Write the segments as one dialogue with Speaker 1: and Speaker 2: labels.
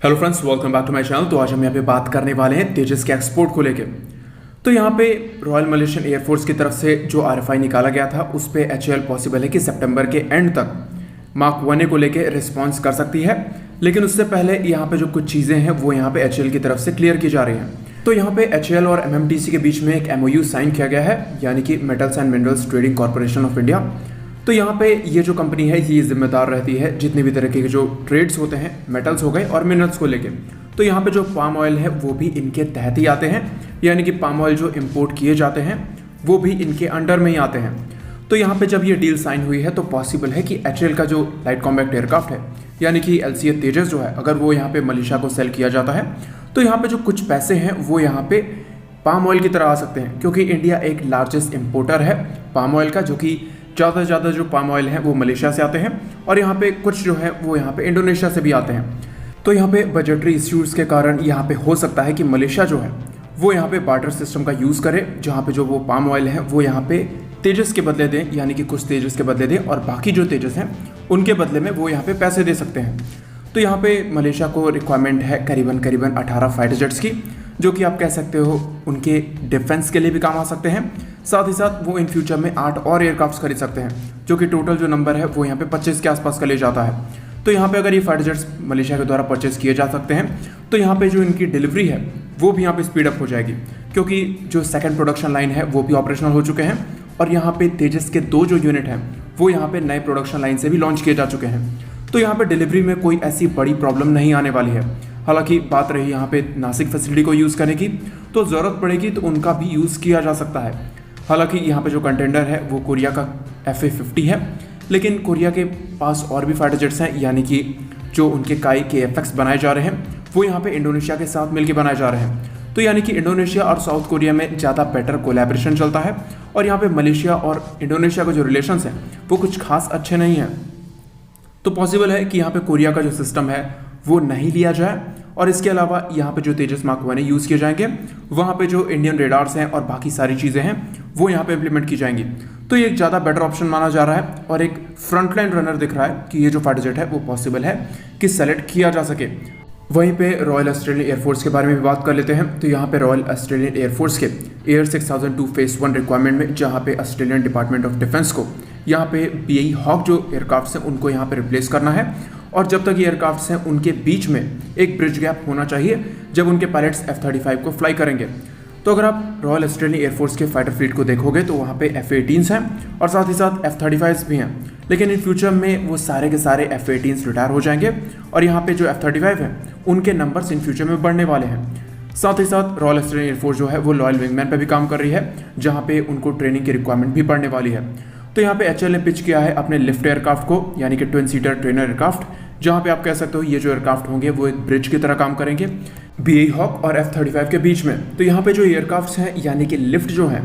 Speaker 1: Hello friends, welcome back to my channel. तो आज हम यहाँ पे बात करने वाले हैं तेजस के एक्सपोर्ट को लेके। तो यहाँ पे रॉयल मलेशियन एयरफोर्स की तरफ से जो आरएफआई निकाला गया था उस पे एचएएल पॉसिबल है कि सितंबर के एंड तक मार्क 1 को लेके रिस्पॉन्स कर सकती है, लेकिन उससे पहले यहाँ पे जो कुछ चीज़ें हैं वो यहाँ पे एचएएल की तरफ से क्लियर की जा रही हैं। तो यहाँ पे एचएएल और एमएमटीसी के बीच में एक एमओयू साइन किया गया है, यानी कि metals and minerals trading corporation of India. तो यहाँ पे ये जो कंपनी है ये जिम्मेदार रहती है जितने भी तरह के जो ट्रेड्स होते हैं मेटल्स हो गए और मिनरल्स को लेके। तो यहाँ पे जो पाम ऑयल है वो भी इनके तहत ही आते हैं, यानी कि पाम ऑयल जो इंपोर्ट किए जाते हैं वो भी इनके अंडर में ही आते हैं। तो यहाँ पे जब ये डील साइन हुई है तो पॉसिबल है कि एचएएल का जो लाइट कॉम्बैट एयरक्राफ्ट है यानी कि एलसीए तेजस जो है, अगर वो यहाँ पे मलेशिया को सेल किया जाता है तो यहाँ पे जो कुछ पैसे हैं वो यहाँ पे पाम ऑयल की तरह आ सकते हैं, क्योंकि इंडिया एक लार्जेस्ट इम्पोर्टर है पाम ऑयल का, जो कि ज़्यादा से ज़्यादा जो पाम ऑयल है वो मलेशिया से आते हैं और यहाँ पे कुछ जो है वो यहाँ पे इंडोनेशिया से भी आते हैं। तो यहाँ पे बजटरी इश्यूज़ के कारण यहाँ पे हो सकता है कि मलेशिया जो है वो यहाँ पे बार्टर सिस्टम का यूज़ करे, जहाँ पे जो वो पाम ऑयल है वो यहाँ पे तेजस के बदले दें, यानी कि कुछ तेजस के बदले दें और बाकी जो तेजस हैं उनके बदले में वो यहाँ पे पैसे दे सकते हैं। तो यहाँ पे मलेशिया को रिक्वायरमेंट है करीबन 18 फाइटर जेट्स की, जो कि आप कह सकते हो उनके डिफेंस के लिए भी काम आ सकते हैं। साथ ही साथ वो इन फ्यूचर में 8 और एयरक्राफ्ट खरीद सकते हैं, जो कि टोटल जो नंबर है वो यहाँ पे 25 के आसपास का ले जाता है। तो यहाँ पे अगर ये फाइटर जेट्स मलेशिया के द्वारा परचेज किए जा सकते हैं तो यहाँ पे जो इनकी डिलीवरी है वो भी यहाँ पे स्पीड अप हो जाएगी, क्योंकि जो सेकंड प्रोडक्शन लाइन है वो भी ऑपरेशनल हो चुके हैं और यहाँ पे तेजस के 2 जो यूनिट हैं वो यहाँ पे नए प्रोडक्शन लाइन से भी लॉन्च किए जा चुके हैं। तो यहाँ पे डिलीवरी में कोई ऐसी बड़ी प्रॉब्लम नहीं आने वाली है। हालांकि बात रही यहाँ पे नासिक फैसिलिटी को यूज़ करने की, तो ज़रूरत पड़ेगी तो उनका भी यूज़ किया जा सकता है। हालांकि यहाँ पे जो कंटेंडर है वो कोरिया का FA-50 है, लेकिन कोरिया के पास और भी फाइटर जेट्स हैं, यानी कि जो उनके काई KF-X बनाए जा रहे हैं वो यहाँ पे इंडोनेशिया के साथ मिलकर बनाए जा रहे हैं। तो यानी कि इंडोनेशिया और साउथ कोरिया में ज़्यादा बेटर कोलैबोरेशन चलता है और यहाँ पे मलेशिया और इंडोनेशिया के जो रिलेशंस हैं वो कुछ खास अच्छे नहीं हैं। तो पॉसिबल है कि यहाँ पे कोरिया का जो सिस्टम है वो नहीं लिया जाए और इसके अलावा यहाँ पे जो तेजस मार्क 1 यूज़ किए जाएंगे वहाँ पे जो इंडियन रेडार्स हैं और बाकी सारी चीज़ें हैं वो यहाँ पे इम्प्लीमेंट की जाएंगी। तो ये एक ज़्यादा बेटर ऑप्शन माना जा रहा है और एक फ्रंटलाइन रनर दिख रहा है कि ये जो फाइटर जेट है वो पॉसिबल है कि सेलेक्ट किया जा सके। वहीं पे रॉयल ऑस्ट्रेलियन एयरफोर्स के बारे में भी बात कर लेते हैं। तो यहाँ पे रॉयल ऑस्ट्रेलियन एयरफोर्स के एयर 6002 फेज 1 रिक्वायरमेंट में जहाँ पे ऑस्ट्रेलियन डिपार्टमेंट ऑफ डिफेंस को यहाँ पे BAE हॉक जो एयरक्राफ्ट हैं उनको यहाँ पे रिप्लेस करना है और जब तक ये एयरक्राफ्ट हैं उनके बीच में एक ब्रिज गैप होना चाहिए जब उनके पायलट्स F-35 को फ्लाई करेंगे। तो अगर आप रॉयल ऑस्ट्रेलियन एयरफोर्स के फाइटर फ्लीट को देखोगे तो वहाँ पे F-18s हैं और साथ ही साथ F-35s भी हैं, लेकिन इन फ्यूचर में वो सारे के सारे F-18s रिटायर हो जाएंगे और यहाँ पे जो F-35 हैं उनके नंबर्स इन फ्यूचर में बढ़ने वाले हैं। साथ ही साथ रॉयल ऑस्ट्रेलियन एयरफोर्स जो है वो लॉयल विंगमैन पे भी काम कर रही है, जहाँ पे उनको ट्रेनिंग की रिक्वायरमेंट भी बढ़ने वाली है। तो यहाँ पे एचएएल ने पिच किया है अपने लिफ्ट एयरक्राफ्ट को, यानी कि ट्विन सीटर ट्रेनर एयरक्राफ्ट, जहाँ पे आप कह सकते हो ये जो एयरक्राफ्ट होंगे वो एक ब्रिज की तरह काम करेंगे BAE हॉक और F-35 के बीच में। तो यहाँ पे जो एयरक्राफ्ट हैं यानी कि लिफ्ट जो हैं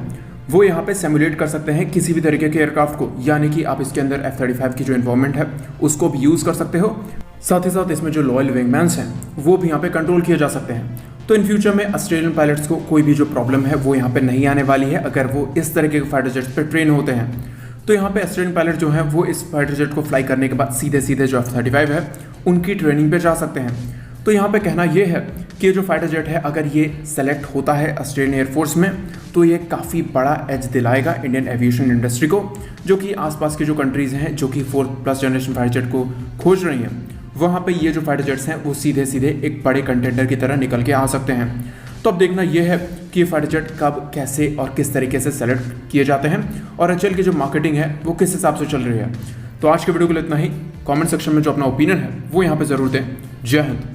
Speaker 1: वो यहाँ पे सिमुलेट कर सकते हैं किसी भी तरीके के एयरक्राफ्ट को, यानी कि आप इसके अंदर F-35 की जो इन्वॉल्वमेंट है उसको भी यूज़ कर सकते हो। साथ ही साथ इसमें जो लॉयल विंगमैन्स हैं वो भी यहाँ पे कंट्रोल किए जा सकते हैं। तो इन फ्यूचर में ऑस्ट्रेलियन पायलट्स को कोई भी जो प्रॉब्लम है वो यहाँ पे नहीं आने वाली है अगर वो इस तरीके के फाइटर जेट्स पे ट्रेन होते हैं। तो यहाँ पे ऑस्ट्रेलियन पायलट जो हैं वो इस फाइटर जेट को फ्लाई करने के बाद सीधे जो F-35 है उनकी ट्रेनिंग पे जा सकते हैं। तो यहाँ पे कहना ये है कि ये जो फाइटर जेट है अगर ये सेलेक्ट होता है ऑस्ट्रेलियन एयरफोर्स में तो ये काफ़ी बड़ा एज दिलाएगा इंडियन एविएशन इंडस्ट्री को, जो कि आसपास की जो कंट्रीज़ हैं जो कि 4th जनरेशन फाइटर जेट को खोज रही हैं वहाँ पे ये जो फाइटर जेट्स हैं वो सीधे एक बड़े कंटेंडर की तरह निकल के आ सकते हैं। तो अब देखना यह है कि ये फाइटर जेट कब, कैसे और किस तरीके से सेलेक्ट किए जाते हैं और एचएएल की जो मार्केटिंग है वो किस हिसाब से चल रही है। तो आज के वीडियो के लिए इतना ही। कमेंट सेक्शन में जो अपना ओपिनियन है वो यहाँ पे ज़रूर दें। जय हिंद।